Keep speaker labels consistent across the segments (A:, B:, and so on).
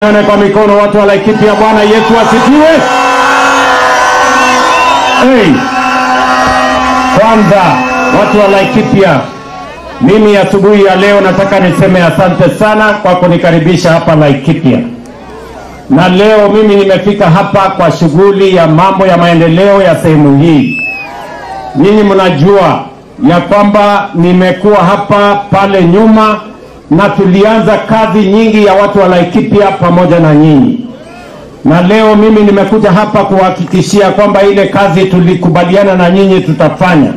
A: Kwa mikono watu wa Laikipia. Bwana Yesu asifiwe. Kwanza watu wa Laikipia, mimi asubuhi ya leo nataka niseme asante sana kwa kunikaribisha hapa Laikipia. Na leo mimi nimefika hapa kwa shughuli ya mambo ya maendeleo ya sehemu hii. Nyinyi mnajua ya kwamba nimekuwa hapa pale nyuma na tulianza kazi nyingi ya watu wa Laikipia pamoja na nyinyi. Na leo mimi nimekuja hapa kuhakikishia kwamba ile kazi tulikubaliana na nyinyi tutafanya.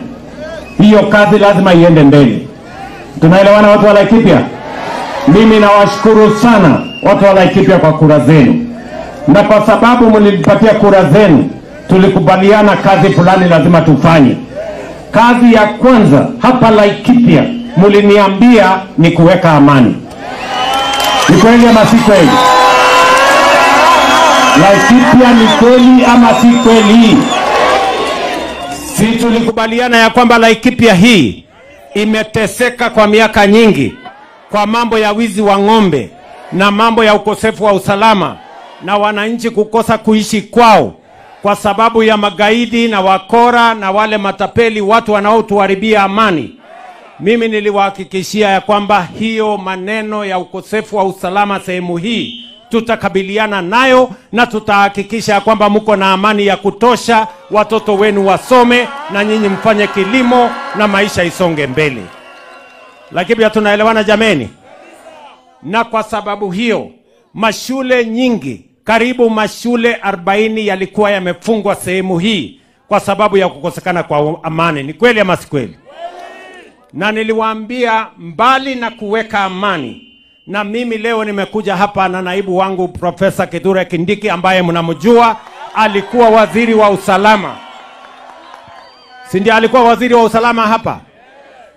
A: Hiyo kazi lazima iende mbele. Tunaelewana watu wa Laikipia? Mimi nawashukuru sana watu wa Laikipia kwa kura zenu. Na kwa sababu mlinipatia kura zenu, tulikubaliana kazi fulani lazima tufanye. Kazi ya kwanza hapa Laikipia muliniambia ni kuweka amani. Ni kweli ama si kweli? Laikipia ni kweli ama si kweli? Si tulikubaliana ya kwamba Laikipia hii imeteseka kwa miaka nyingi kwa mambo ya wizi wa ng'ombe na mambo ya ukosefu wa usalama na wananchi kukosa kuishi kwao kwa sababu ya magaidi na wakora na wale matapeli, watu wanaotuharibia amani. Mimi niliwahakikishia ya kwamba hiyo maneno ya ukosefu wa usalama sehemu hii tutakabiliana nayo na tutahakikisha kwamba mko na amani ya kutosha, watoto wenu wasome na nyinyi mfanye kilimo na maisha isonge mbele. Lakini pia tunaelewana jameni? Na kwa sababu hiyo mashule nyingi, karibu mashule 40 yalikuwa yamefungwa sehemu hii kwa sababu ya kukosekana kwa amani. Ni kweli ama si kweli? Na niliwaambia mbali na kuweka amani, na mimi leo nimekuja hapa na naibu wangu Profesa Kithure Kindiki ambaye mnamjua, alikuwa waziri wa usalama. Si ndiye alikuwa waziri wa usalama hapa?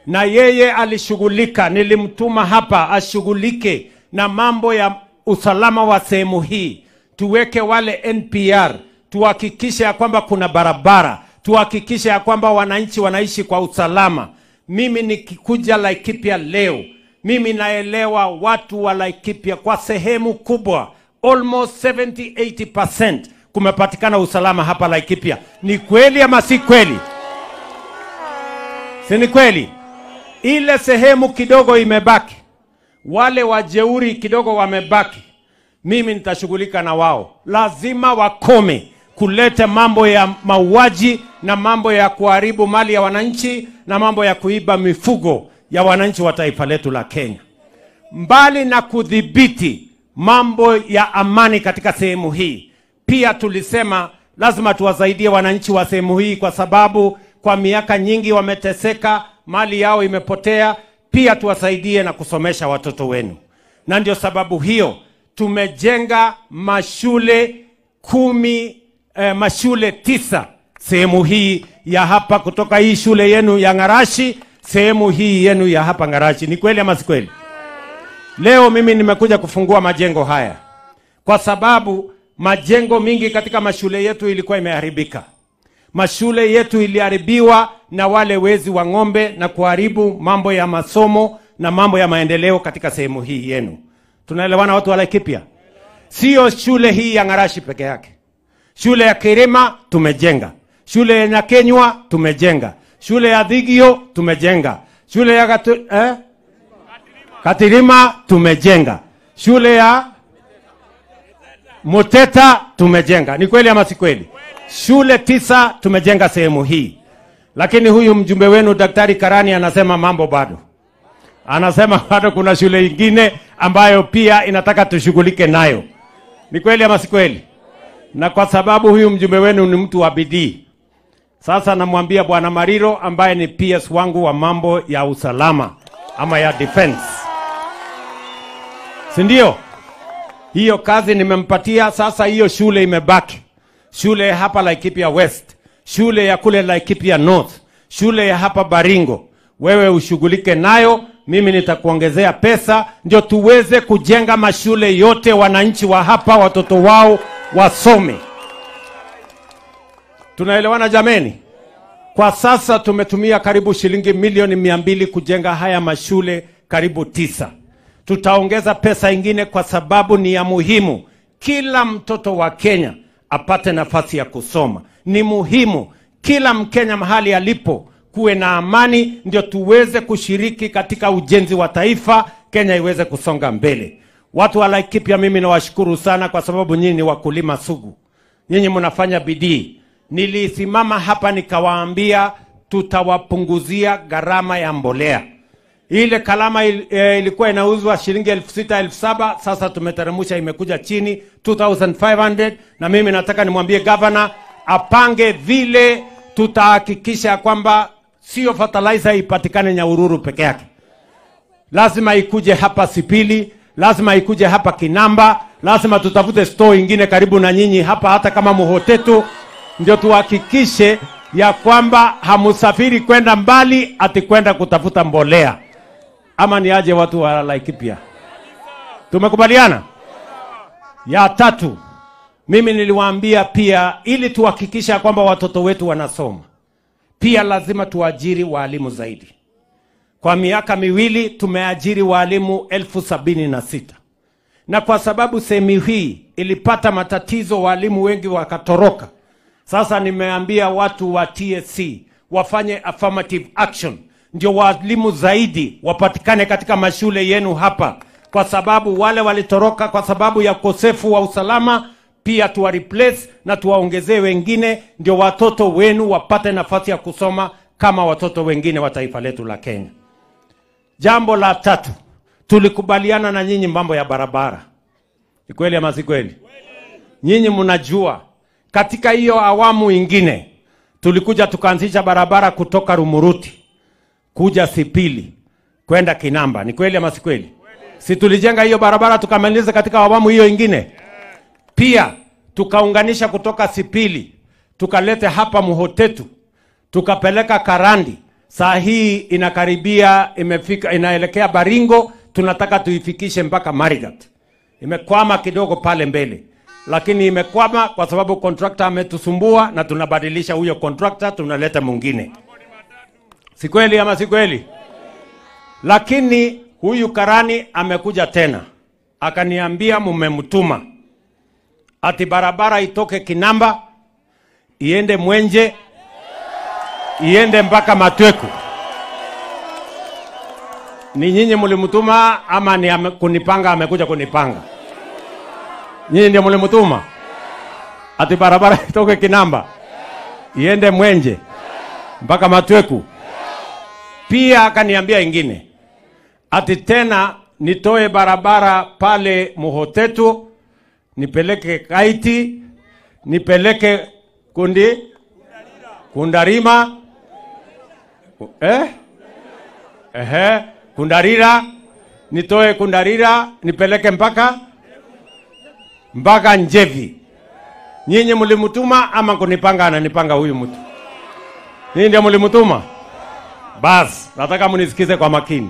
A: Na yeye alishughulika, nilimtuma hapa ashughulike na mambo ya usalama wa sehemu hii. Tuweke wale NPR, tuhakikishe ya kwamba kuna barabara, tuhakikishe ya kwamba wananchi wanaishi kwa usalama. Mimi nikikuja Laikipia leo, mimi naelewa watu wa Laikipia kwa sehemu kubwa, almost 70-80% kumepatikana usalama hapa Laikipia. Ni kweli ama si kweli? Si ni kweli? Ile sehemu kidogo imebaki, wale wajeuri kidogo wamebaki, mimi nitashughulika na wao. Lazima wakome kuleta mambo ya mauaji na mambo ya kuharibu mali ya wananchi na mambo ya kuiba mifugo ya wananchi wa taifa letu la Kenya. Mbali na kudhibiti mambo ya amani katika sehemu hii, pia tulisema lazima tuwasaidie wananchi wa sehemu hii kwa sababu kwa miaka nyingi wameteseka, mali yao imepotea. Pia tuwasaidie na kusomesha watoto wenu. Na ndio sababu hiyo tumejenga mashule 9 sehemu hii ya hapa, kutoka hii shule yenu ya Ngarashi, sehemu hii yenu ya hapa Ngarashi. Ni kweli ama si kweli? Leo mimi nimekuja kufungua majengo haya kwa sababu majengo mingi katika mashule yetu ilikuwa imeharibika. Mashule yetu iliharibiwa na wale wezi wa ng'ombe na kuharibu mambo ya masomo na mambo ya maendeleo katika sehemu hii yenu. Tunaelewana watu wa Laikipia? Sio shule hii ya Ngarashi peke yake. Shule ya Kirima tumejenga. Shule ya Nyakenywa tumejenga. Shule ya Thigio tumejenga. Shule ya Katirima tumejenga. Shule ya Muteta tumejenga. Ni kweli ama si kweli? Shule 9 tumejenga sehemu hii. Lakini huyu mjumbe wenu Daktari Karani anasema mambo bado. Anasema bado kuna shule nyingine ambayo pia inataka tushughulike nayo. Ni kweli ama si kweli? Na kwa sababu huyu mjumbe wenu ni mtu wa bidii, sasa namwambia Bwana Mariro ambaye ni PS wangu wa mambo ya usalama ama ya defense, si ndio? Hiyo kazi nimempatia. Sasa hiyo shule imebaki. Shule ya hapa Laikipia West, shule ya kule Laikipia North, shule ya hapa Baringo. Wewe ushughulike nayo, mimi nitakuongezea pesa ndio tuweze kujenga mashule yote, wananchi wa hapa watoto wao wasome. Tunaelewana jameni? Kwa sasa tumetumia karibu shilingi milioni 200 kujenga haya mashule karibu 9. Tutaongeza pesa ingine kwa sababu ni ya muhimu. Kila mtoto wa Kenya apate nafasi ya kusoma. Ni muhimu kila Mkenya mahali alipo kuwe na amani, ndio tuweze kushiriki katika ujenzi wa taifa, Kenya iweze kusonga mbele. Watu wa Laikipia, mimi nawashukuru sana kwa sababu nyinyi ni wakulima sugu. Nyinyi mnafanya bidii. Nilisimama hapa nikawaambia tutawapunguzia gharama ya mbolea. Ile kalama ilikuwa inauzwa shilingi 6,000 7,000, sasa tumeteremsha imekuja chini 2,500, na mimi nataka nimwambie governor apange vile tutahakikisha kwamba sio fertilizer ipatikane Nyahururu peke yake. Lazima ikuje hapa Sipili, lazima ikuje hapa Kinamba, lazima tutafute store ingine karibu na nyinyi hapa, hata kama Muhotetu, ndio tuhakikishe ya kwamba hamusafiri kwenda mbali ati kwenda kutafuta mbolea. Ama ni aje watu wa Laikipia? Tumekubaliana? Ya tatu, mimi niliwaambia pia ili tuhakikisha kwamba watoto wetu wanasoma, pia lazima tuajiri walimu zaidi. Kwa miaka miwili tumeajiri walimu 76,000. Na kwa sababu sehemu hii ilipata matatizo, walimu wengi wakatoroka. Sasa nimeambia watu wa TSC wafanye affirmative action, ndio walimu zaidi wapatikane katika mashule yenu hapa, kwa sababu wale walitoroka kwa sababu ya ukosefu wa usalama, pia tuwa replace na tuwaongezee wengine, ndio watoto wenu wapate nafasi ya kusoma kama watoto wengine wa taifa letu la Kenya. Jambo la tatu, tulikubaliana na nyinyi mambo ya barabara. Ni kweli ama si kweli? Nyinyi mnajua katika hiyo awamu ingine tulikuja tukaanzisha barabara kutoka Rumuruti kuja Sipili kwenda Kinamba. Ni kweli ama si kweli? Si tulijenga hiyo barabara tukamaliza katika awamu hiyo ingine? Pia tukaunganisha kutoka Sipili tukalete hapa Muhotetu, tukapeleka Karandi. Saa hii inakaribia imefika, inaelekea Baringo, tunataka tuifikishe mpaka Marigat. Imekwama kidogo pale mbele, lakini imekwama kwa sababu contractor ametusumbua na tunabadilisha huyo contractor, tunaleta mwingine. Si kweli ama si kweli? Lakini huyu karani amekuja tena akaniambia mumemtuma ati barabara itoke Kinamba iende Mwenje iende mpaka Matweku. Ni nyinyi mlimtuma ama ni kunipanga? Amekuja kunipanga. Nyinyi ndio mlimtuma ati barabara itoke Kinamba iende Mwenje mpaka Matweku. Pia akaniambia ingine ati tena nitoe barabara pale Muhotetu nipeleke Kaiti, nipeleke Kundarima, Kundarira, nitoe Kundarira nipeleke mpaka Njevi. Nyinyi mlimtuma ama kunipanga? Ananipanga huyu mtu. Nyinyi ndio mlimtuma? Bas, nataka munisikize kwa makini.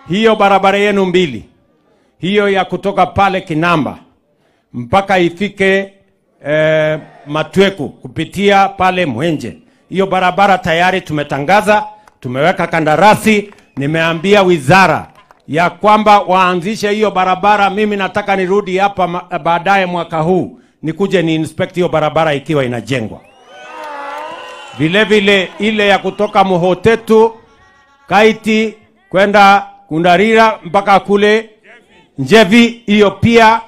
A: Hiyo barabara yenu mbili, hiyo ya kutoka pale Kinamba mpaka ifike Matweku kupitia pale Mwenje, hiyo barabara tayari tumetangaza, tumeweka kandarasi. Nimeambia wizara ya kwamba waanzishe hiyo barabara. Mimi nataka nirudi hapa baadaye mwaka huu nikuje ni inspect hiyo barabara ikiwa inajengwa. Vile vile ile ya kutoka Muhotetu Kaiti kwenda Kundarira mpaka kule Njevi, hiyo pia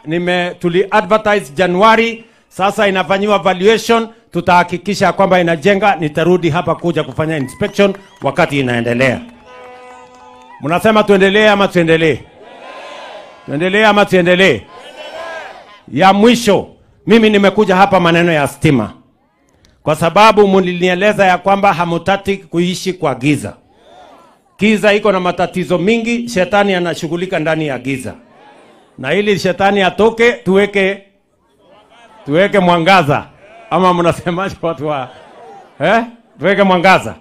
A: tuli advertise Januari. Sasa inafanyiwa valuation, tutahakikisha kwamba inajenga. Nitarudi hapa kuja kufanya inspection wakati inaendelea. Mnasema tuendelee ama tuendelee? Tuendelee ama tuendelee? Ya mwisho, mimi nimekuja hapa maneno ya stima, kwa sababu mlinieleza ya kwamba hamutaki kuishi kwa giza. Giza iko na matatizo mingi, shetani anashughulika ndani ya giza. Na ili shetani atoke, tuweke mwangaza. Ama mnasemaje watu wa tuweke mwangaza.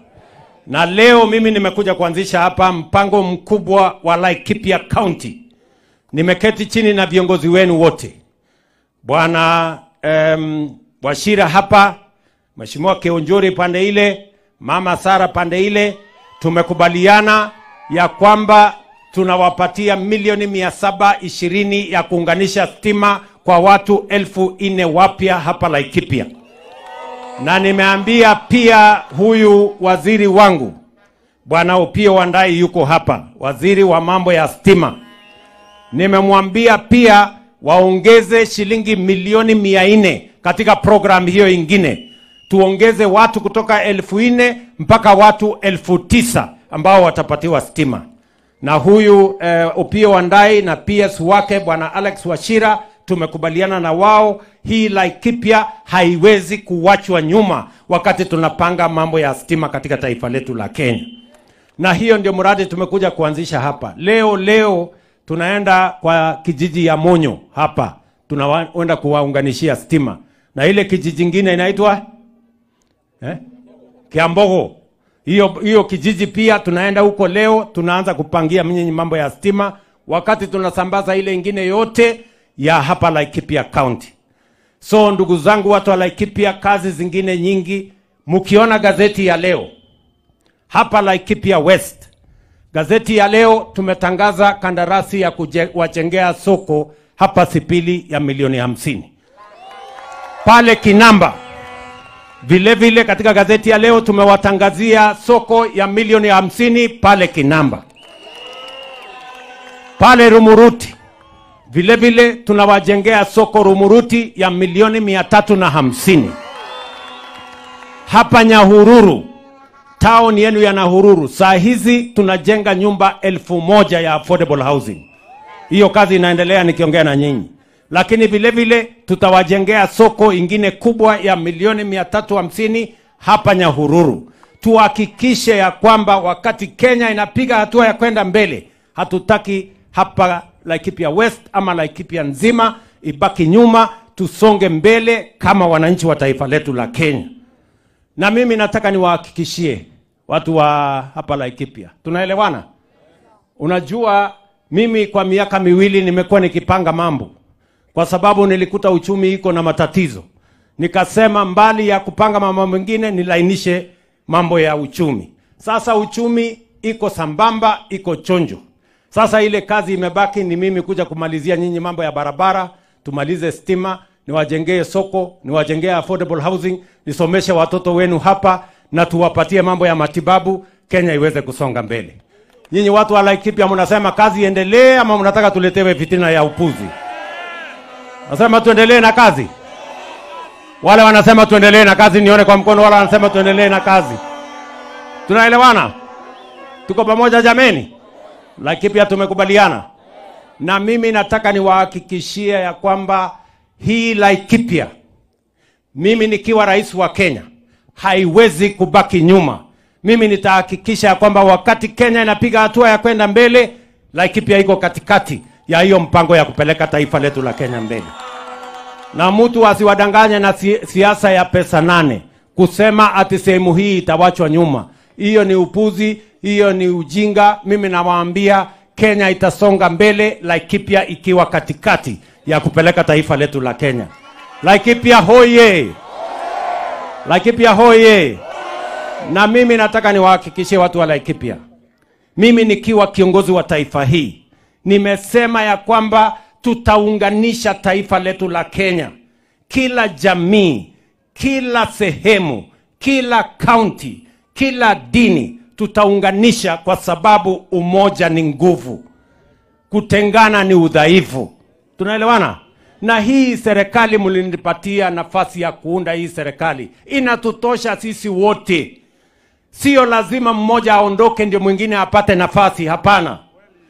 A: Na leo mimi nimekuja kuanzisha hapa mpango mkubwa wa Laikipia County. Nimeketi chini na viongozi wenu wote. Bwana Washira hapa, Mheshimiwa Keonjori pande ile, Mama Sara pande ile, tumekubaliana ya kwamba tunawapatia milioni 720 ya kuunganisha stima kwa watu 4,000 wapya hapa Laikipia. Na nimeambia pia huyu waziri wangu Bwana Opiyo Wandayi yuko hapa, waziri wa mambo ya stima. Nimemwambia pia waongeze shilingi milioni 400 katika program hiyo ingine. Tuongeze watu kutoka 4,000 mpaka watu 9,000 ambao watapatiwa stima. Na huyu Opiyo Wandayi na PS wake Bwana Alex Wachira tumekubaliana na wao, hii Laikipia haiwezi kuwachwa nyuma wakati tunapanga mambo ya stima katika taifa letu la Kenya. Na hiyo ndio mradi tumekuja kuanzisha hapa. Leo tunaenda kwa kijiji ya Monyo hapa. Tunaenda kuwaunganishia stima. Na ile kijiji kingine inaitwa Kiambogo. Hiyo kijiji pia tunaenda huko leo, tunaanza kupangia mambo ya stima wakati tunasambaza ile ingine yote ya hapa Laikipia County. So ndugu zangu watu wa Laikipia, kazi zingine nyingi. Mkiona gazeti ya leo hapa Laikipia West, gazeti ya leo tumetangaza kandarasi ya kuwajengea soko hapa Sipili ya milioni 50 pale Kinamba. Vile katika gazeti ya leo tumewatangazia soko ya milioni 50 pale Kinamba. Pale Rumuruti vile tunawajengea soko Rumuruti ya milioni 350. Hapa Nyahururu, town yenu ya Nyahururu, saa hizi tunajenga nyumba 1,000 ya affordable housing. Hiyo kazi inaendelea nikiongea na nyinyi. Lakini vile tutawajengea soko ingine kubwa ya milioni 350 hapa Nyahururu. Tuhakikishe ya kwamba wakati Kenya inapiga hatua ya kwenda mbele, hatutaki hapa Laikipia West ama Laikipia nzima ibaki nyuma, tusonge mbele kama wananchi wa taifa letu la Kenya. Na mimi nataka niwahakikishie watu wa hapa Laikipia, tunaelewana? Unajua mimi kwa miaka 2 nimekuwa nikipanga mambo, kwa sababu nilikuta uchumi iko na matatizo. Nikasema mbali ya kupanga mambo mengine nilainishe mambo ya uchumi. Sasa uchumi iko sambamba, iko chonjo. Sasa ile kazi imebaki ni mimi kuja kumalizia nyinyi mambo ya barabara, tumalize stima, niwajengee soko, niwajengee affordable housing, nisomeshe watoto wenu hapa na tuwapatie mambo ya matibabu, Kenya iweze kusonga mbele. Nyinyi watu wa Laikipia mnasema kazi iendelee ama mnataka tuletewe fitina ya upuzi? Nasema tuendelee na kazi. Wale wanasema tuendelee na kazi nione kwa mkono, wala wanasema tuendelee na kazi. Tunaelewana? Tuko pamoja jameni? Laikipia tumekubaliana. Na mimi nataka niwahakikishie ya kwamba hii Laikipia, mimi nikiwa rais wa Kenya, haiwezi kubaki nyuma. Mimi nitahakikisha ya kwamba wakati Kenya inapiga hatua ya kwenda mbele, Laikipia iko katikati ya hiyo mpango ya kupeleka taifa letu la Kenya mbele. Na mtu asiwadanganye na siasa ya pesa 8 kusema ati sehemu hii itawachwa nyuma. Hiyo ni upuzi, hiyo ni ujinga. Mimi nawaambia Kenya itasonga mbele, Laikipia ikiwa katikati ya kupeleka taifa letu la Kenya. Laikipia hoye! Laikipia hoye! Na mimi nataka niwahakikishie watu wa Laikipia, mimi nikiwa kiongozi wa taifa hii, nimesema ya kwamba tutaunganisha taifa letu la Kenya. Kila jamii, kila sehemu, kila county, kila dini tutaunganisha, kwa sababu umoja ni nguvu, kutengana ni udhaifu. Tunaelewana? Na hii serikali mlinipatia nafasi ya kuunda hii serikali, inatutosha sisi wote. Sio lazima mmoja aondoke ndio mwingine apate nafasi, hapana.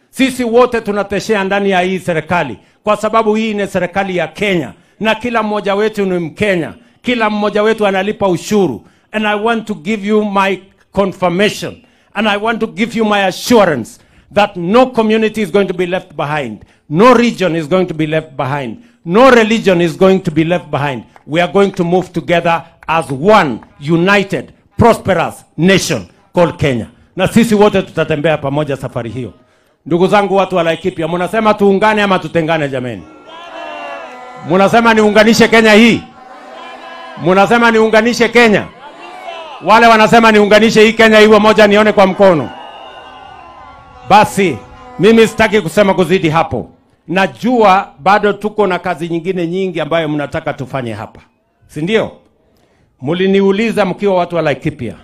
A: Sisi wote tunateshea ndani ya hii serikali, kwa sababu hii ni serikali ya Kenya na kila mmoja wetu ni Mkenya. Kila mmoja wetu analipa ushuru. And I want to give you my confirmation and I want to give you my assurance that no community is going to be left behind. No region is going to be left behind. No religion is going to be left behind. We are going to move together as one united, prosperous nation called Kenya. Na sisi wote tutatembea pamoja safari hiyo. Ndugu zangu watu wa Laikipia, mnasema tuungane ama tutengane jameni? Mnasema niunganishe Kenya hii? Mnasema niunganishe Kenya? Wale wanasema niunganishe hii Kenya iwe moja, nione kwa mkono. Basi Mimi sitaki kusema kuzidi hapo. Najua bado tuko na kazi nyingine nyingi ambayo mnataka tufanye hapa. Si ndio? Muliniuliza mkiwa watu wa Laikipia,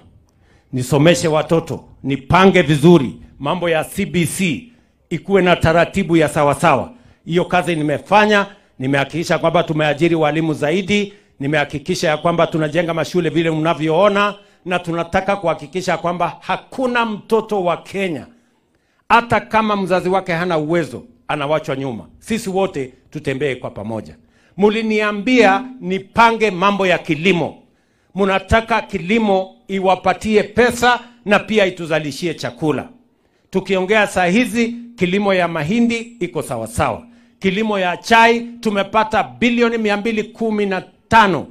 A: nisomeshe watoto, nipange vizuri mambo ya CBC ikuwe na taratibu ya sawasawa. Hiyo kazi nimefanya, nimehakikisha kwamba tumeajiri walimu zaidi, nimehakikisha ya kwamba tunajenga mashule vile mnavyoona, na tunataka kuhakikisha kwamba hakuna mtoto wa Kenya hata kama mzazi wake hana uwezo anawachwa nyuma. Sisi wote tutembee kwa pamoja. Muliniambia nipange mambo ya kilimo. Munataka kilimo iwapatie pesa na pia ituzalishie chakula. Tukiongea saa hizi kilimo ya mahindi iko sawa sawa. Kilimo ya chai tumepata bilioni 215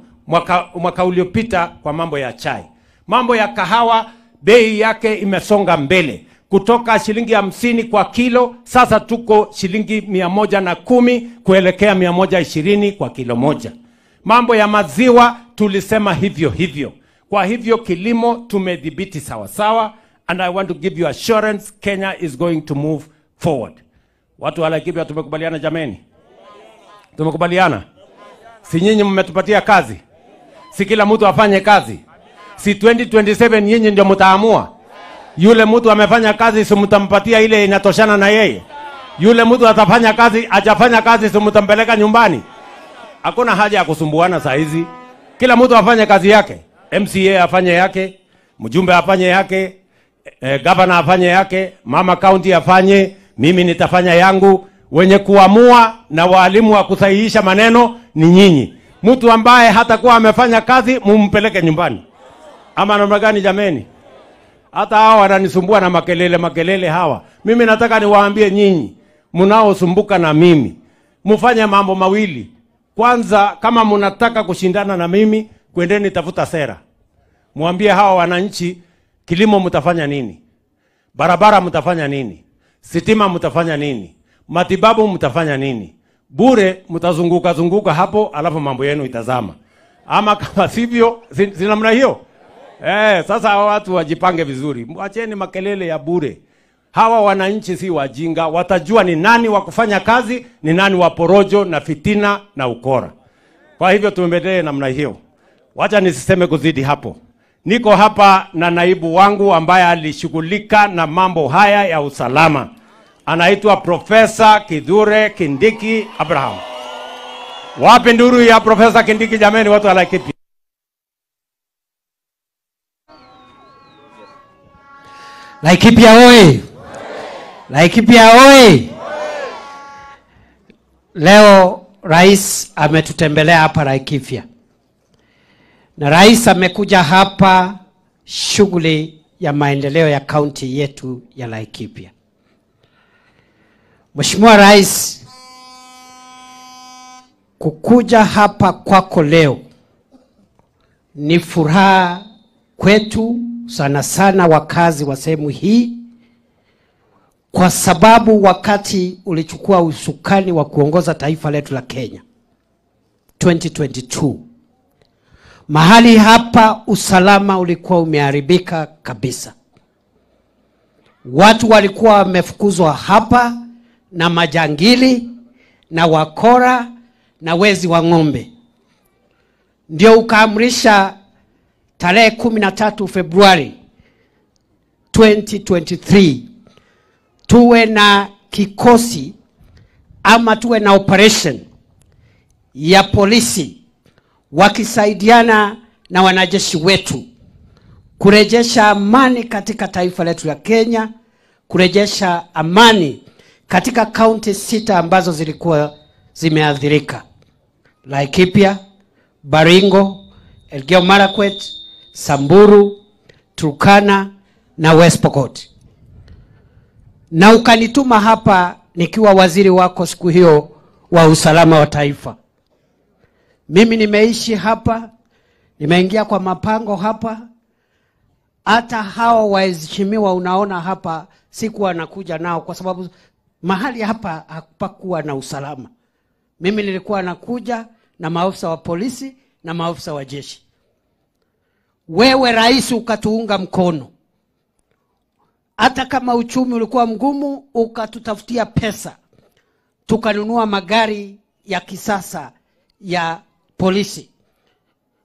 A: mwaka uliopita kwa mambo ya chai. Mambo ya kahawa bei yake imesonga mbele. Kutoka shilingi 50 kwa kilo, sasa tuko shilingi 110 kuelekea 120 kwa kilo moja. Mambo ya maziwa tulisema hivyo hivyo. Kwa hivyo kilimo tumedhibiti sawa sawa, and I want to give you assurance Kenya is going to move forward. Watu wa Laikipia tumekubaliana jameni? Tumekubaliana? Si nyinyi mmetupatia kazi? Si kila mtu afanye kazi? Si 2027 nyinyi ndio mtaamua? Yule mtu amefanya kazi si mtampatia ile inatoshana na yeye? Yule mtu atafanya kazi, hajafanya kazi si mtampeleka nyumbani? Hakuna haja ya kusumbuana saa hizi. Kila mtu afanye kazi yake. MCA afanye yake, mjumbe afanye yake, governor afanye yake, mama county afanye, mimi nitafanya yangu. Wenye kuamua na walimu wa kusahihisha maneno ni nyinyi. Mtu ambaye hatakuwa amefanya kazi mumpeleke nyumbani. Ama namna gani jameni? Hata hawa wananisumbua na makelele hawa. Mimi nataka niwaambie nyinyi mnaosumbuka na mimi, mfanye mambo mawili. Kwanza, kama mnataka kushindana na mimi, kwendeni tafuta sera. Mwambie hawa wananchi kilimo mtafanya nini? Barabara mtafanya nini? Sitima mtafanya nini? Matibabu mtafanya nini? Bure mtazunguka hapo alafu mambo yenu itazama. Ama kama sivyo, si namna hiyo? Sasa hawa watu wajipange vizuri. Mwacheni makelele ya bure. Hawa wananchi si wajinga, watajua ni nani wa kufanya kazi, ni nani wa porojo na fitina na ukora. Kwa hivyo tuendelee namna hiyo. Wacha nisiseme kuzidi hapo. Niko hapa na naibu wangu ambaye alishughulika na mambo haya ya usalama. Anaitwa Profesa Kithure Kindiki Abraham. Wapi nduru ya Profesa Kindiki jameni, watu wa Laikipia?
B: Laikipia oye! Laikipia oye! Leo rais ametutembelea hapa Laikipia. Na rais amekuja hapa shughuli ya maendeleo ya kaunti yetu ya Laikipia. Mheshimiwa Rais, kukuja hapa kwako leo ni furaha kwetu, sana sana wakazi wa sehemu hii, kwa sababu wakati ulichukua usukani wa kuongoza taifa letu la Kenya 2022, mahali hapa usalama ulikuwa umeharibika kabisa. Watu walikuwa wamefukuzwa hapa na majangili na wakora na wezi wa ng'ombe. Ndio ukaamrisha tarehe 13 Februari 2023 tuwe na kikosi ama tuwe na operation ya polisi wakisaidiana na wanajeshi wetu kurejesha amani katika taifa letu la Kenya, kurejesha amani katika kaunti 6 ambazo zilikuwa zimeathirika: Laikipia, Baringo, Elgeyo Marakwet, Samburu, Turkana na West Pokot. Na ukanituma hapa nikiwa waziri wako siku hiyo wa usalama wa taifa. Mimi nimeishi hapa, nimeingia kwa mapango hapa. Hata hao waheshimiwa unaona hapa sikuwa nakuja nao kwa sababu mahali hapa hapakuwa na usalama. Mimi nilikuwa nakuja na maafisa wa polisi na maafisa wa jeshi. Wewe rais ukatuunga mkono. hata kama uchumi ulikuwa mgumu, ukatutafutia pesa, tukanunua magari ya kisasa ya polisi,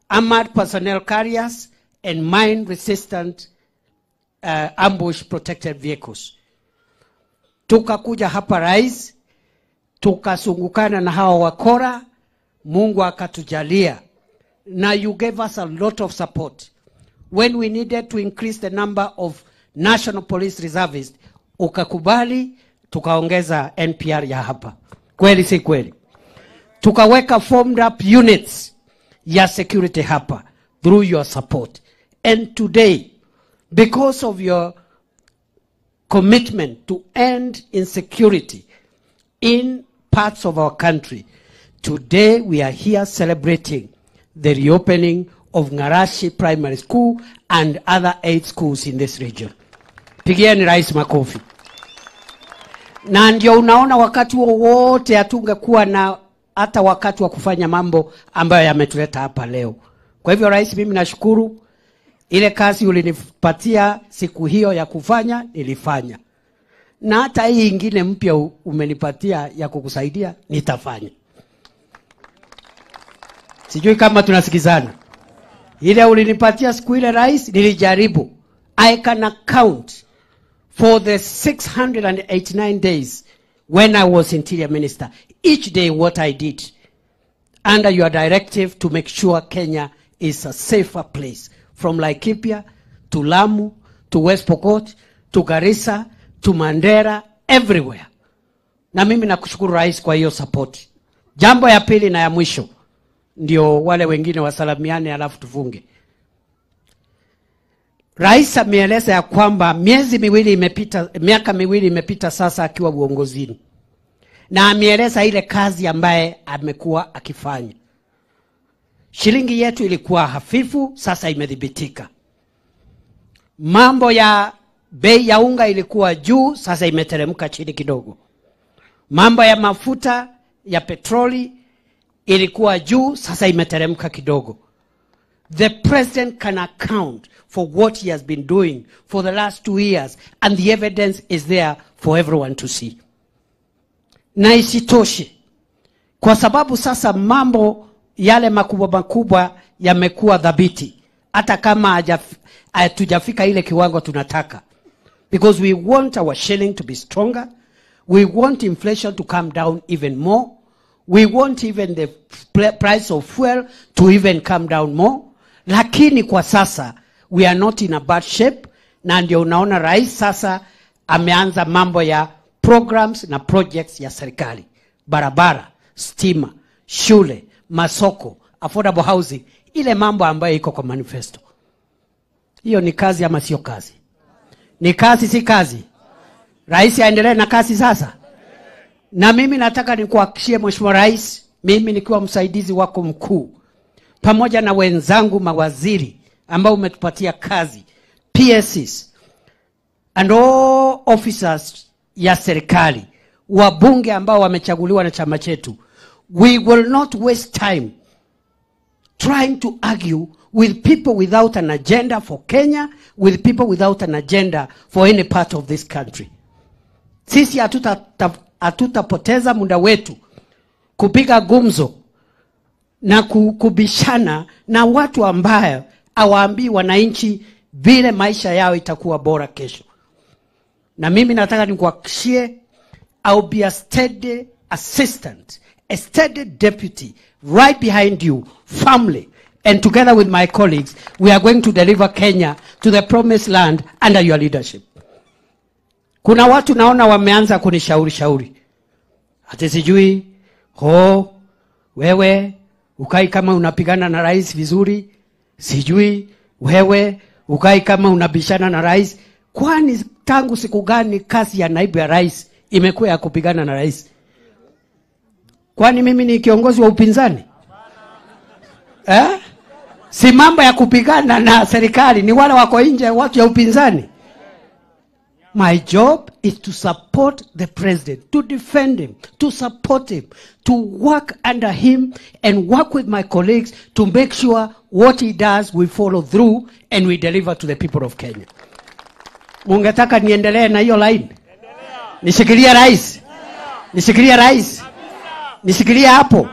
B: armored personnel carriers and mine resistant ambush protected vehicles. Tukakuja hapa rais, tukasungukana na hawa wakora, Mungu akatujalia, na you gave us a lot of support when we needed to increase the number of national police reservists. Ukakubali, tukaongeza NPR ya hapa. Kweli si kweli? Tukaweka formed up units ya security hapa through your support. And today, because of your commitment to end insecurity in parts of our country, today we are here celebrating the reopening of Ngarashi Primary School and other 8 schools in this region. Pigieni rais makofi. Na ndio unaona wakati wote hatungekuwa na hata wakati wa kufanya mambo ambayo yametuleta hapa leo. Kwa hivyo rais, mimi nashukuru ile kazi ulinipatia siku hiyo ya kufanya, nilifanya. Na hata hii ingine mpya umenipatia ya kukusaidia, nitafanya. Sijui kama tunasikizana. Ile ulinipatia siku ile rais, nilijaribu. I can account for the 689 days when I was Interior Minister, each day what I did under your directive to make sure Kenya is a safer place, from Laikipia to Lamu to West Pokot to Garissa to Mandera, everywhere. Na mimi nakushukuru rais kwa hiyo support. Jambo ya pili na ya mwisho, ndio wale wengine wasalamiane alafu tufunge. Rais ameeleza ya kwamba miaka miwili imepita sasa akiwa uongozini. Na ameeleza ile kazi ambaye amekuwa akifanya. Shilingi yetu ilikuwa hafifu, sasa imedhibitika. Mambo ya bei ya unga ilikuwa juu, sasa imeteremka chini kidogo. Mambo ya mafuta ya petroli ilikuwa juu, sasa imeteremka kidogo. The president can account for what he has been doing for the last 2 years, and the evidence is there for everyone to see. Na isitoshe, kwa sababu sasa mambo yale makubwa yamekuwa dhabiti, hata kama hatujafika ile kiwango tunataka. Because we want our shilling to be stronger, we want inflation to come down even more, we want even the price of fuel to even come down more. Lakini kwa sasa we are not in a bad shape, na ndio unaona rais sasa ameanza mambo ya programs na projects ya serikali. Barabara, stima, shule, masoko, affordable housing, ile mambo ambayo iko kwa manifesto. Hiyo ni kazi ama sio kazi? Ni kazi si kazi? Rais aendelee na kazi sasa. Na mimi nataka nikuhakikishie Mheshimiwa Rais, mimi nikiwa msaidizi wako mkuu, pamoja na wenzangu mawaziri ambao umetupatia kazi, PSs and all officers ya serikali, wabunge ambao wamechaguliwa na chama chetu, we will not waste time trying to argue with people without an agenda for Kenya, with people without an agenda for any part of this country. Sisi hatutapoteza muda wetu kupiga gumzo na kubishana na watu ambao hawaambii wananchi vile maisha yao itakuwa bora kesho. Na mimi nataka nikuhakikishie, I'll be a steady assistant, a steady deputy right behind you, family, and together with my colleagues, we are going to deliver Kenya to the promised land under your leadership. Kuna watu naona wameanza kunishauri. Ati sijui, wewe ukai kama unapigana na rais vizuri, sijui wewe ukai kama unabishana na rais. Kwani tangu siku gani kazi ya naibu ya rais imekuwa ya kupigana na rais? Kwani mimi ni kiongozi wa upinzani? Si mambo ya kupigana na serikali, ni wale wako nje, watu ya upinzani. My job is to support the president, to defend him, to support him, to work under him and work with my colleagues to make sure what he does we follow through and we deliver to the people of Kenya. Mungetaka niendelee na hiyo line? Nishikilie rais? Nishikilie rais? Nishikilie hapo?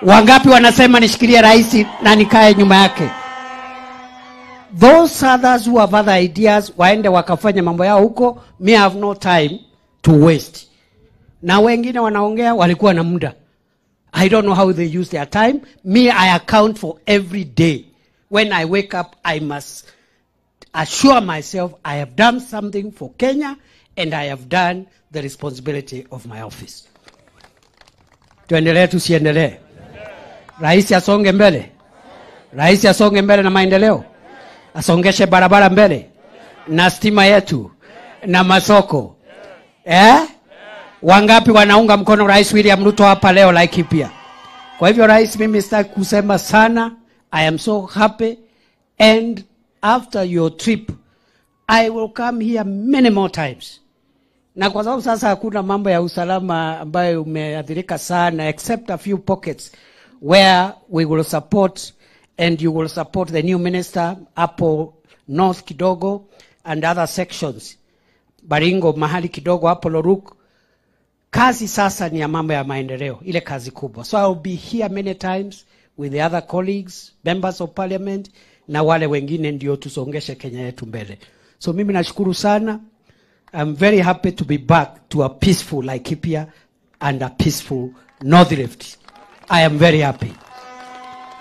B: Wangapi wanasema nishikilie rais na nikae nyuma yake? Those others who have other ideas, waende wakafanya mambo yao huko. Me have no time to waste. Na wengine wanaongea walikuwa na muda. I don't know how they use their time. Me, I account for every day. When I wake up, I must assure myself I have done something for Kenya and I have done the responsibility of my office. Tuendelee tusiendelee? Rais asonge mbele. Rais asonge mbele na maendeleo. Asongeshe barabara mbele. Na stima yetu. Na masoko. Wangapi wanaunga mkono Rais William Ruto hapa leo Laikipia? Kwa hivyo rais, mimi sitaki kusema sana. I am so happy, and after your trip I will come here many more times. Na kwa sababu sasa hakuna mambo ya usalama ambayo umeathirika sana, except a few pockets where we will support, and you will support the new minister hapo north kidogo and other sections, Baringo mahali kidogo hapo Loruk. Kazi sasa ni ya mambo ya maendeleo, ile kazi kubwa. So I will be here many times with the other colleagues, members of parliament, na wale wengine ndio tusongeshe Kenya yetu mbele. So mimi nashukuru sana. I'm very happy to be back to a peaceful Laikipia and a peaceful North Rift. I am very happy.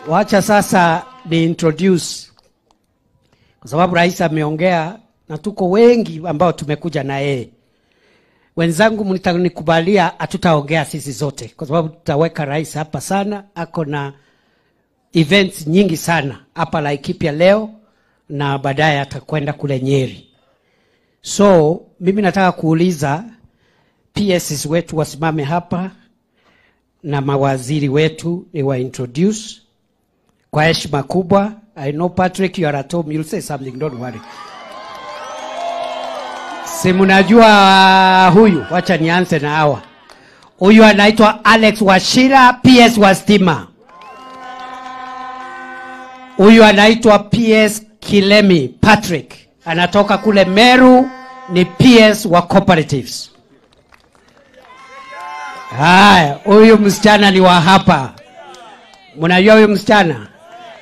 B: Wacha sasa ni introduce, kwa sababu rais ameongea na tuko wengi ambao tumekuja na yeye. Wenzangu mnikubalia hatutaongea sisi zote, kwa sababu tutaweka rais hapa sana. Ako na events nyingi sana hapa Laikipia leo na baadaye atakwenda kule Nyeri. So mimi nataka kuuliza PSs wetu wasimame hapa na mawaziri wetu ni wa introduce kwa heshima kubwa. I know Patrick, you are at home, you'll say something, don't worry. Si mnajua huyu, wacha nianze na hawa. Huyu anaitwa Alex Wachira, PS wa stima. Huyu anaitwa PS Kilemi Patrick, anatoka kule Meru, ni PS wa cooperatives. Haya, huyu msichana ni wa hapa. Mnajua huyu msichana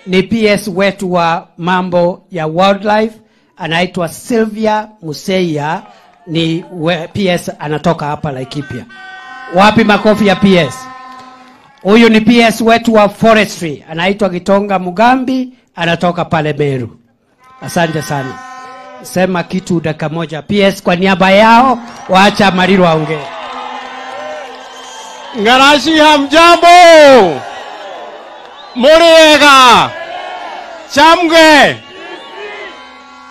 B: ni PS wetu wa mambo ya wildlife, anaitwa Sylvia Museia, ni PS anatoka hapa Laikipia. Wapi makofi ya PS? Huyu ni PS wetu wa forestry, anaitwa Gitonga Mugambi, anatoka pale Meru. Asante sana. Sema kitu dakika moja PS kwa niaba yao, waacha Mariru aongee.
C: Ngarashi hamjambo. Muriega. Chamge.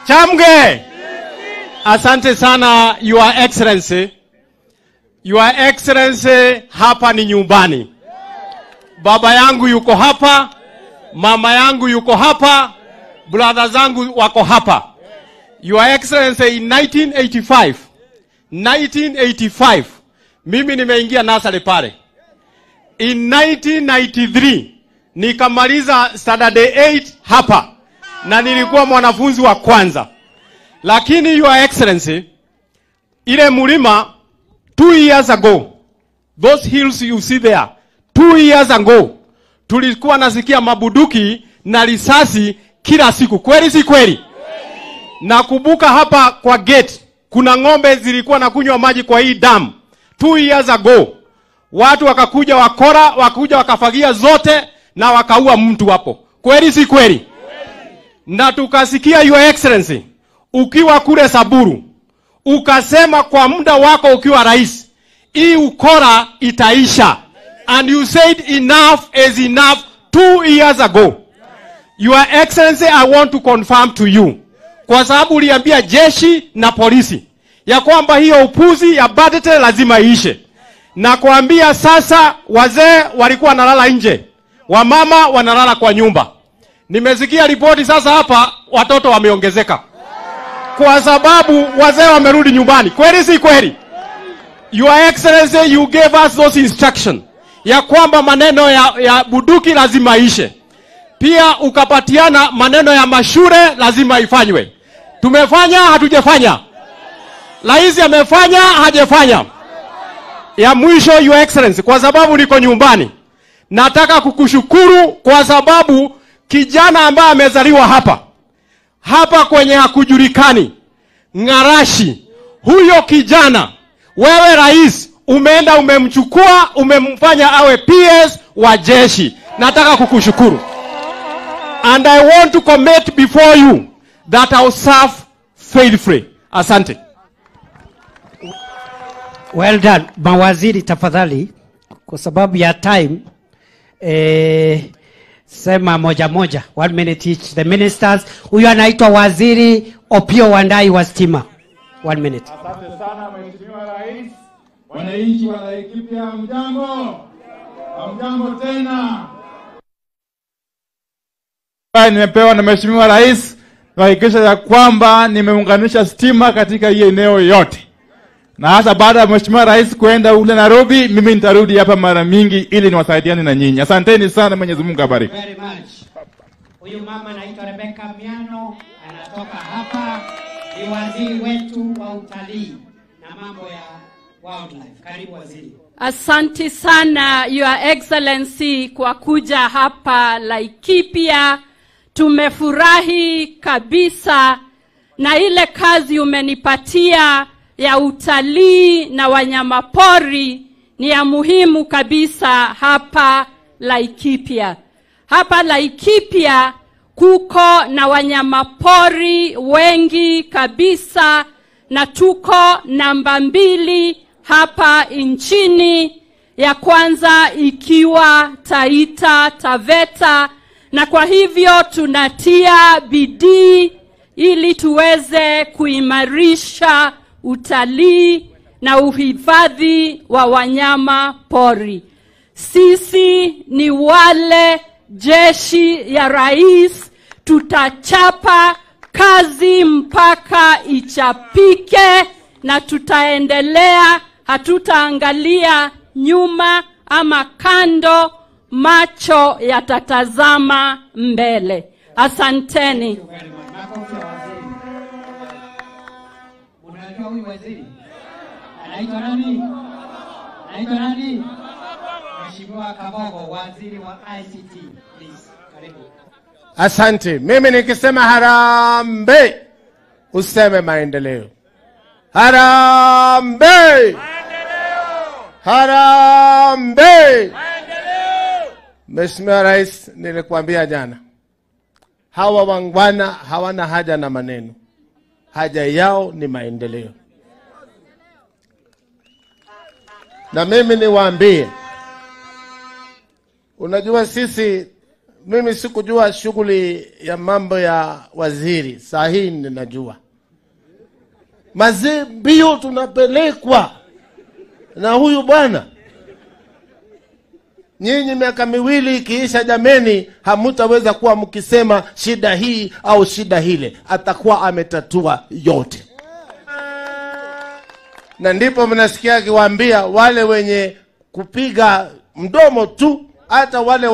C: Chamge. Asante sana Your Excellency. Your Excellency, hapa ni nyumbani. Baba yangu yuko hapa, mama yangu yuko hapa, brother zangu wako hapa. Your Excellency, in 1985 mimi nimeingia nasari pale. In 1993 nikamaliza standard 8 hapa na nilikuwa mwanafunzi wa kwanza. Lakini Your Excellency, ile mulima 2 years ago, those hills you see there, 2 years ago tulikuwa nasikia mabuduki na risasi kila siku. Kweli si kweli? Nakumbuka hapa kwa gate kuna ng'ombe zilikuwa nakunywa maji kwa hii dam 2 years ago. Watu wakakuja wakora, wakakuja wakafagia zote na wakaua mtu hapo. Kweli si kweli? Na tukasikia Your Excellency ukiwa kule Saburu ukasema kwa muda wako ukiwa rais hii ukora itaisha, and you said enough is enough 2 years ago. Your Excellency, I want to confirm to you, kwa sababu uliambia jeshi na polisi ya kwamba hiyo upuzi ya budget lazima iishe. Na kuambia sasa wazee walikuwa wanalala nje, wamama wanalala kwa nyumba. Nimesikia ripoti sasa hapa watoto wameongezeka kwa sababu wazee wamerudi nyumbani. Kweli si kweli? Your Excellency, you gave us those instructions ya kwamba maneno ya buduki lazima ishe. Pia ukapatiana maneno ya mashure lazima ifanywe. Tumefanya hatujafanya? Rais amefanya hajafanya? Ya mwisho, Your Excellency, kwa sababu niko nyumbani, nataka kukushukuru kwa sababu kijana ambaye amezaliwa hapa kwenye hakujulikani, Ngarashi, huyo kijana wewe rais umeenda umemchukua, umemfanya awe PS wa jeshi. Nataka kukushukuru. And I want to commit before you that I will serve faithfully. Asante.
B: Well done. Mawaziri tafadhali, kwa sababu ya time, sema moja moja, 1 minute each. The ministers, huyu anaitwa Waziri Opiyo Wandayi wa stima. 1 minute.
D: Asante sana Mheshimiwa Rais. Wananchi wa Laikipia, mjambo. Mjambo tena. Nimepewa na Mheshimiwa Rais kuhakikisha ya kwamba nimeunganisha stima katika hii eneo yote. Na hasa baada ya Mheshimiwa Rais kuenda ule Nairobi, mimi nitarudi hapa mara mingi ili niwasaidiane na nyinyi. Asanteni sana, Mwenyezi Mungu abariki.
B: Very much. Huyu mama anaitwa Rebecca Miano, anatoka hapa, ni waziri wetu wa utalii na mambo ya wildlife. Karibu waziri.
E: Asante sana Your Excellency kwa kuja hapa Laikipia. Tumefurahi kabisa na ile kazi umenipatia ya utalii na wanyamapori, ni ya muhimu kabisa hapa Laikipia. Hapa Laikipia kuko na wanyamapori wengi kabisa, na tuko namba 2 hapa nchini, ya kwanza ikiwa Taita Taveta, na kwa hivyo tunatia bidii ili tuweze kuimarisha utalii na uhifadhi wa wanyama pori. Sisi ni wale jeshi ya rais, tutachapa kazi mpaka ichapike, na tutaendelea, hatutaangalia nyuma ama kando, macho yatatazama mbele. Asanteni.
B: Unajua huyu waziri anaitwa nani? Anaitwa nani? Mheshimiwa Kabogo, waziri wa ICT. Please, karibu.
A: Asante. Mimi nikisema harambee, useme maendeleo. Harambee! Harambee! Mheshimiwa Rais, nilikuambia jana, hawa wangwana hawana haja na maneno. Haja yao ni maendeleo. Na mimi niwaambie, unajua mimi sikujua shughuli ya mambo ya waziri. Saa hii ninajua. Mbio tunapelekwa na huyu bwana. Nyinyi miaka 2 ikiisha, jameni, hamutaweza kuwa mkisema shida hii au shida hile. Atakuwa ametatua yote. Na ndipo mnasikia akiwaambia wale wenye kupiga mdomo tu, hata wale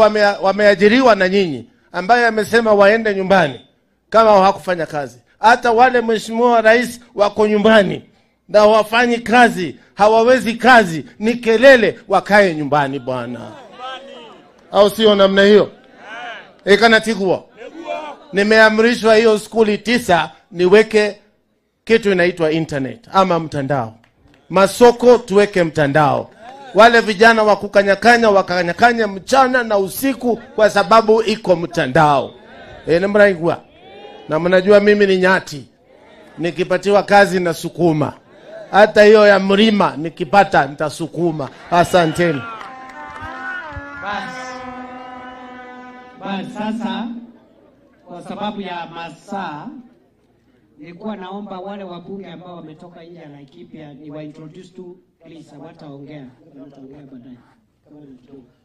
A: wameajiriwa na nyinyi, ambaye amesema waende nyumbani kama hawakufanya kazi. Hata wale Mheshimiwa Rais wako nyumbani na wafanyi kazi, hawawezi kazi, ni kelele, wakae nyumbani bwana. Au sio namna hiyo? Ikanatigwa. Nimeamrishwa hiyo skuli 9 niweke kitu inaitwa internet ama mtandao. Masoko tuweke mtandao. Wale vijana wakukanyakanya wakanyakanya mchana na usiku kwa sababu iko mtandao. Mnaigwa. Na mnajua mimi ni nyati. Nikipatiwa kazi na sukuma. Hata hiyo ya mlima nikipata nitasukuma. Asanteni.
B: Basi sasa, kwa sababu ya masaa, nilikuwa naomba wale wabunge ambao wametoka nje ya Laikipia ni wa introduce tu, please. Wataongea baadaye.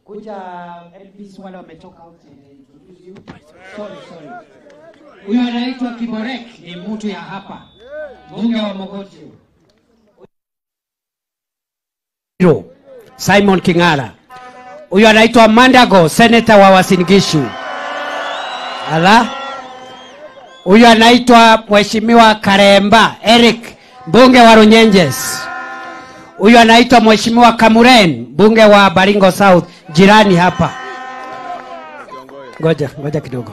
B: Kuja LPs wale wametoka wote, introduce you. Sorry. Huyu anaitwa Kiborek, ni mtu ya hapa, bunge wa Mogotio. Simon King'ara. Huyu anaitwa Mandago, senator wa Uasin Gishu. Huyu anaitwa Mheshimiwa Karemba Eric, mbunge wa Runyenjes. Huyu anaitwa Mheshimiwa Kamuren, mbunge wa Baringo South, jirani hapa. Ngoja kidogo.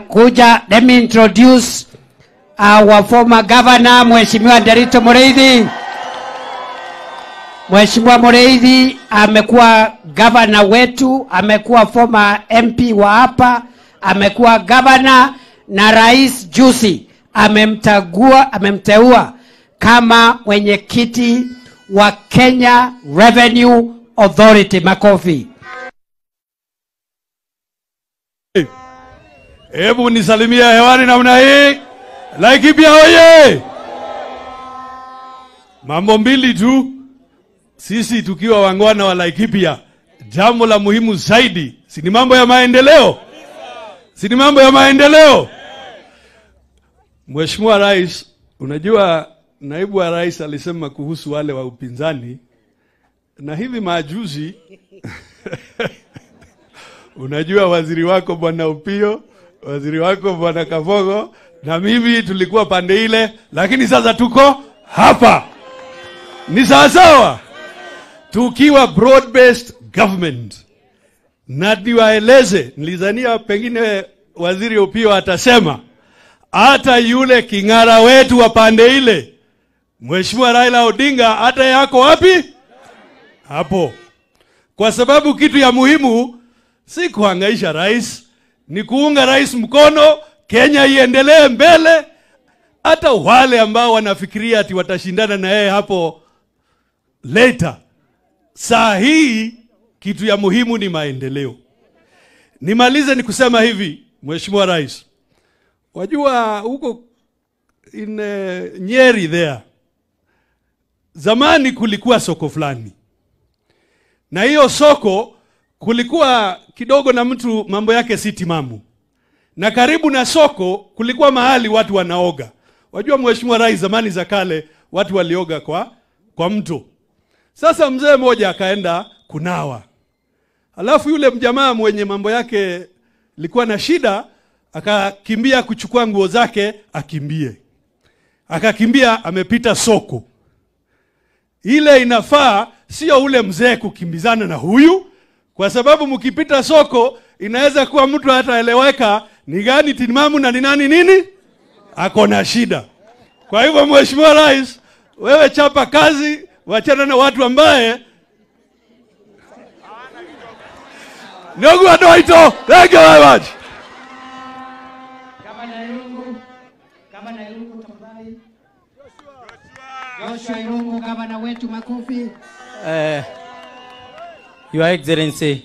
B: Kuja, let me introduce our former governor, Mheshimiwa Nderitu Mureithi. Mheshimiwa Mureithi amekuwa governor wetu, amekuwa former MP wa hapa, amekuwa governor, na rais juzi amemteua kama mwenyekiti wa Kenya Revenue Authority. Makofi.
F: Hebu nisalimia hewani namna hii. Laikipia oye! Mambo mbili tu. Sisi tukiwa wangwana wa Laikipia, jambo la muhimu zaidi si ni mambo ya maendeleo. Si ni mambo ya maendeleo. Mheshimiwa Rais, unajua naibu wa rais alisema kuhusu wale wa upinzani, na hivi majuzi unajua waziri wako Bwana Opiyo, waziri wako Bwana Kabogo, na mimi tulikuwa pande ile, lakini sasa tuko hapa. Ni sawa tukiwa broad based government. Na niwaeleze, nilizania pengine waziri Opiyo atasema hata yule kingara wetu wa pande ile, Mheshimiwa Raila Odinga, hata yako wapi? Hapo. Kwa sababu kitu ya muhimu si kuhangaisha rais, ni kuunga rais mkono, Kenya iendelee mbele. Hata wale ambao wanafikiria ati watashindana na yeye hapo later, saa hii kitu ya muhimu ni maendeleo. Nimalize ni kusema hivi, Mheshimiwa Rais, wajua huko in Nyeri there, zamani kulikuwa soko fulani, na hiyo soko kulikuwa kidogo na mtu mambo yake si timamu, na karibu na soko kulikuwa mahali watu wanaoga. Wajua Mheshimiwa Rais, zamani za kale watu walioga kwa mto. Sasa mzee mmoja akaenda kunawa, alafu yule mjamaa mwenye mambo yake likuwa na shida akakimbia kuchukua nguo zake akimbie. Akakimbia amepita soko. Ile inafaa sio ule mzee kukimbizana na huyu, kwa sababu mkipita soko inaweza kuwa mtu hataeleweka ni gani timamu na ni nani nini ako na shida. Kwa hivyo Mheshimiwa Rais, wewe chapa kazi, wachana na watu ambaye Nyogu Adoito. Thank you very much.
B: Gavana Irungu tafadhali. Joshua Irungu, gavana wetu, makofi.
G: Your Excellency,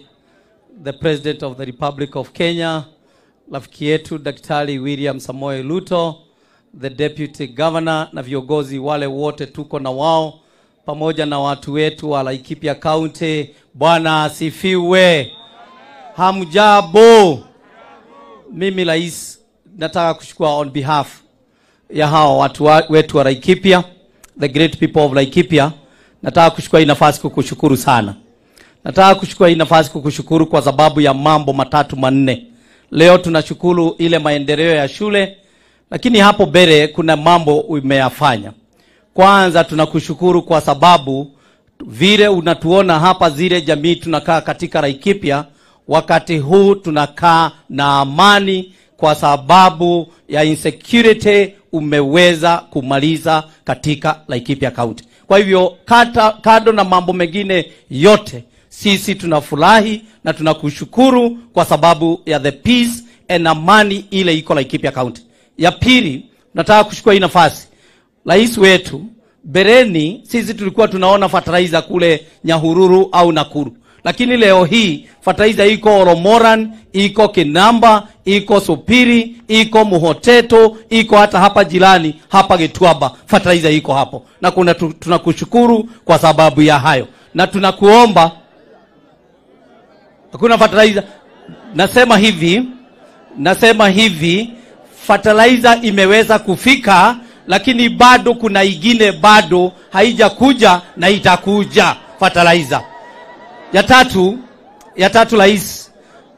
G: the President of the Republic of Kenya, rafiki yetu Daktari William Samoei Ruto, the Deputy Governor, na viongozi wale wote tuko na wao, pamoja na watu wetu wa Laikipia County, Bwana asifiwe. Hamjambo. Mimi rais nataka kushukuru on behalf ya hao watu wetu wa Laikipia, the great people of Laikipia. Nataka kuchukua hii nafasi kukushukuru sana. Nataka kuchukua hii nafasi kukushukuru kwa sababu ya mambo matatu manne. Leo tunashukuru ile maendeleo ya shule, lakini hapo mbele kuna mambo umeyafanya. Kwanza tunakushukuru kwa sababu vile unatuona hapa, zile jamii tunakaa katika Laikipia, wakati huu tunakaa na amani kwa sababu ya insecurity umeweza kumaliza katika Laikipia County. Kwa hivyo kado na mambo mengine yote, sisi tunafurahi na tunakushukuru kwa sababu ya the peace and amani ile iko Laikipia County. Ya pili, nataka kuchukua hii nafasi, rais wetu, bereni sisi tulikuwa tunaona fertilizer kule Nyahururu au Nakuru, lakini leo hii fertilizer iko Oromoran, iko Kinamba, iko Supiri, iko Muhoteto, iko hata hapa jirani hapa Gituaba fertilizer iko hapo, na tunakushukuru kwa sababu ya hayo, na tunakuomba hakuna fertilizer. Nasema hivi fertilizer imeweza kufika, lakini bado kuna ingine bado haijakuja na itakuja fertilizer. Ya tatu rais,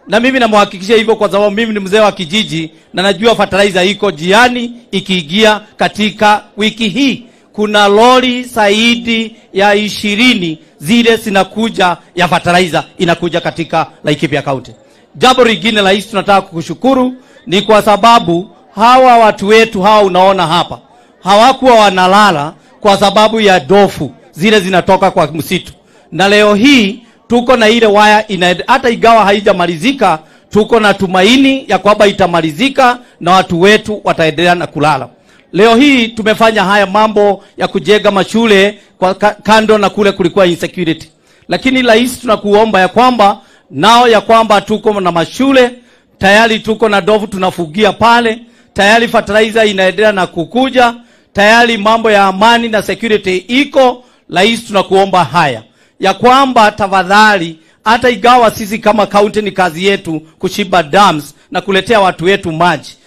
G: Na mimi namhakikishia hivyo kwa sababu mimi ni mzee wa kijiji na najua fertilizer iko jiani ikiingia katika wiki hii. Kuna lori zaidi ya 20 zile zinakuja ya fertilizer inakuja katika Laikipia County. Jambo lingine rais tunataka kukushukuru ni kwa sababu hawa watu wetu hawa unaona hapa hawakuwa wanalala kwa sababu ya dofu zile zinatoka kwa msitu. Na leo hii tuko na ile waya hata igawa haijamalizika, tuko na tumaini ya kwamba itamalizika na watu wetu wataendelea na kulala. Leo hii tumefanya haya mambo ya kujenga mashule kwa kando na kule kulikuwa insecurity. Lakini rais tunakuomba ya kwamba nao ya kwamba tuko na mashule, tayari tuko na dofu tunafugia pale, tayari fertilizer inaendelea na kukuja, tayari mambo ya amani na security iko. Rais tunakuomba haya ya kwamba tafadhali, hata igawa sisi kama county ni kazi yetu kushimba dams na kuletea watu wetu maji,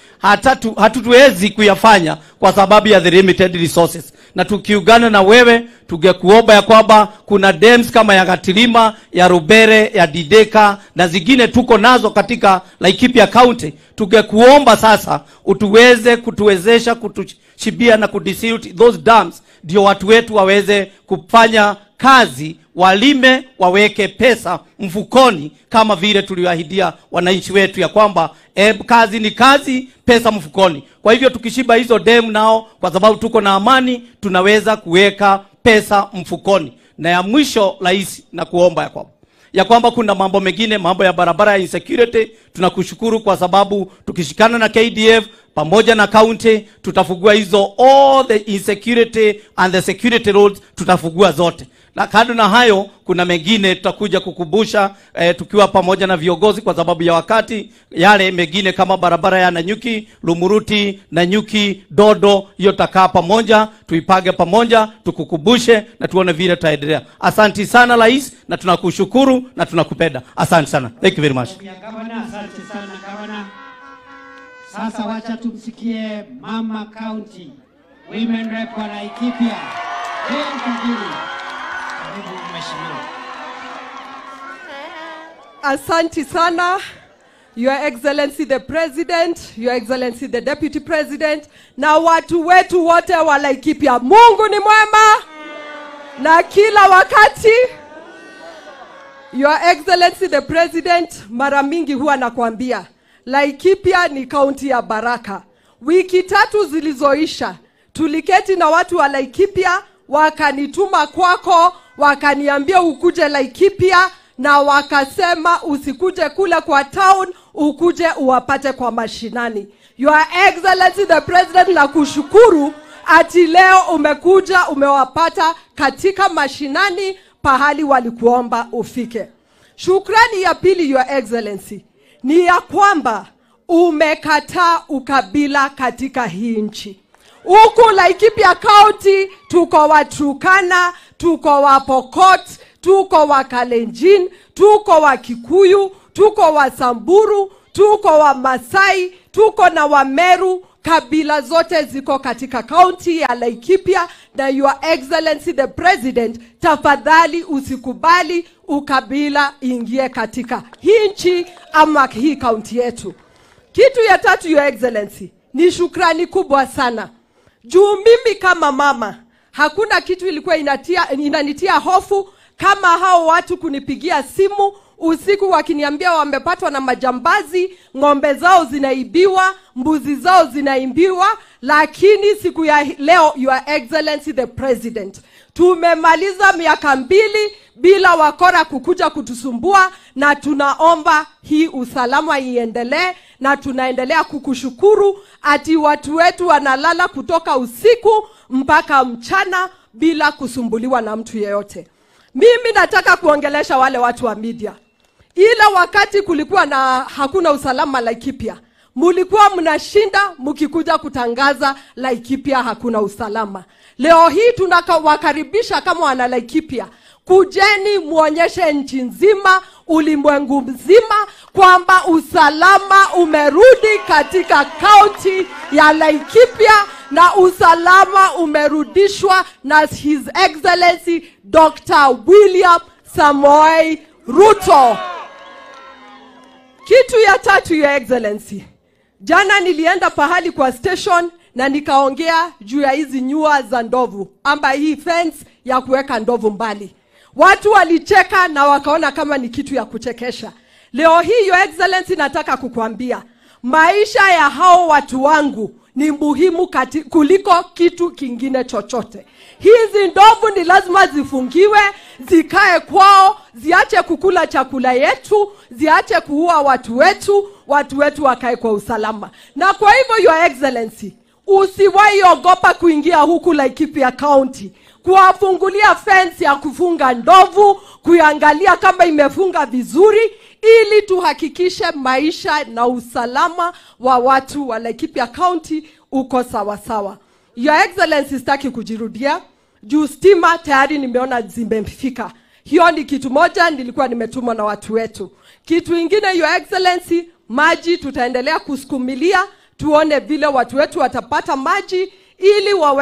G: hatutuwezi kuyafanya kwa sababu ya the limited resources. Na tukiungana na wewe tungekuomba ya kwamba kuna dams kama ya Gatilima, ya Rubere, ya Dideka na zingine tuko nazo katika Laikipia County. Tungekuomba sasa utuweze kutuwezesha kutushibia na kudistribute those dams, ndio watu wetu waweze kufanya kazi, walime, waweke pesa mfukoni kama vile tuliwahidia wananchi wetu ya kwamba kazi ni kazi, pesa mfukoni. Kwa hivyo tukishiba hizo dam nao, kwa sababu tuko na amani, tunaweza kuweka pesa mfukoni. Na ya mwisho rais na kuomba ya kwamba kuna mambo mengine, mambo ya barabara ya insecurity, tunakushukuru kwa sababu tukishikana na KDF pamoja na county tutafungua hizo all the insecurity and the security roads, tutafungua zote. Na kando na hayo kuna mengine tutakuja kukumbusha tukiwa pamoja na viongozi kwa sababu ya wakati. Yale mengine kama barabara ya Nanyuki, Lumuruti, Nanyuki, Dodo, hiyo tutakaa pamoja, tuipage pamoja, tukukumbushe na tuone vile tutaendelea. Asante sana rais, na tunakushukuru na tunakupenda. Asante sana. Thank you very much.
B: Asante sana Gavana. Sasa wacha tumsikie Mama County Women Rep wa Laikipia.
H: Asante sana, Your Excellency the President, Your Excellency the Deputy President, na watu wetu wote wa Laikipia. Mungu ni mwema na kila wakati. Your Excellency the President, mara mingi huwa nakwambia Laikipia ni kaunti ya baraka. Wiki 3 zilizoisha tuliketi na watu wa Laikipia, wakanituma kwako, wakaniambia ukuje Laikipia, na wakasema usikuje kule kwa town, ukuje uwapate kwa mashinani. Your Excellency the President, na kushukuru ati leo umekuja umewapata katika mashinani pahali walikuomba ufike. Shukrani ya pili Your Excellency ni ya kwamba umekataa ukabila katika hii nchi. Huku Laikipia County tuko wa Turkana, tuko wa Pokot, tuko wa Kalenjin, tuko wa Kikuyu, tuko wa Samburu, tuko wa Masai, tuko na wa Meru. Kabila zote ziko katika county ya Laikipia. Na Your Excellency the President, tafadhali usikubali ukabila ingie katika hii nchi ama hii county yetu. Kitu ya tatu Your Excellency, ni shukrani kubwa sana. Juu mimi kama mama, hakuna kitu ilikuwa inanitia hofu kama hao watu kunipigia simu usiku wakiniambia wamepatwa na majambazi, ng'ombe zao zinaibiwa, mbuzi zao zinaibiwa. Lakini siku ya leo Your Excellency the President, tumemaliza miaka 2 bila wakora kukuja kutusumbua, na tunaomba hii usalama iendelee, na tunaendelea kukushukuru ati watu wetu wanalala kutoka usiku mpaka mchana bila kusumbuliwa na mtu yeyote. Mimi nataka kuongelesha wale watu wa media. Ila wakati kulikuwa na hakuna usalama Laikipia, mulikuwa mnashinda mkikuja kutangaza Laikipia hakuna usalama. Leo hii tunawakaribisha kama wana Laikipia, kujeni muonyeshe nchi nzima, ulimwengu mzima kwamba usalama umerudi katika kaunti ya Laikipia, na usalama umerudishwa na His Excellency Dr. William Samoei Ruto. Ya tatu, Your Excellency, jana nilienda pahali kwa station na nikaongea juu ya hizi nyua za ndovu, amba hii fence ya kuweka ndovu mbali. Watu walicheka na wakaona kama ni kitu ya kuchekesha. Leo hii, Your Excellency, nataka kukuambia maisha ya hao watu wangu ni muhimu kuliko kitu kingine chochote. Hizi ndovu ni lazima zifungiwe, zikae kwao, ziache kukula chakula yetu, ziache kuua watu wetu wakae kwa usalama. Na kwa hivyo, Your Excellency, usiwahi ogopa kuingia huku Laikipia County, kuwafungulia fence ya kufunga ndovu, kuangalia kama imefunga vizuri, ili tuhakikishe maisha na usalama wa watu wa Laikipia County uko sawa sawa. Your Excellency, sitaki kujirudia, juu stima tayari nimeona zimefika. Hiyo ni kitu moja nilikuwa nimetumwa na watu wetu. Kitu ingine, Your Excellency, maji tutaendelea kusukumilia, tuone vile watu wetu watapata maji ili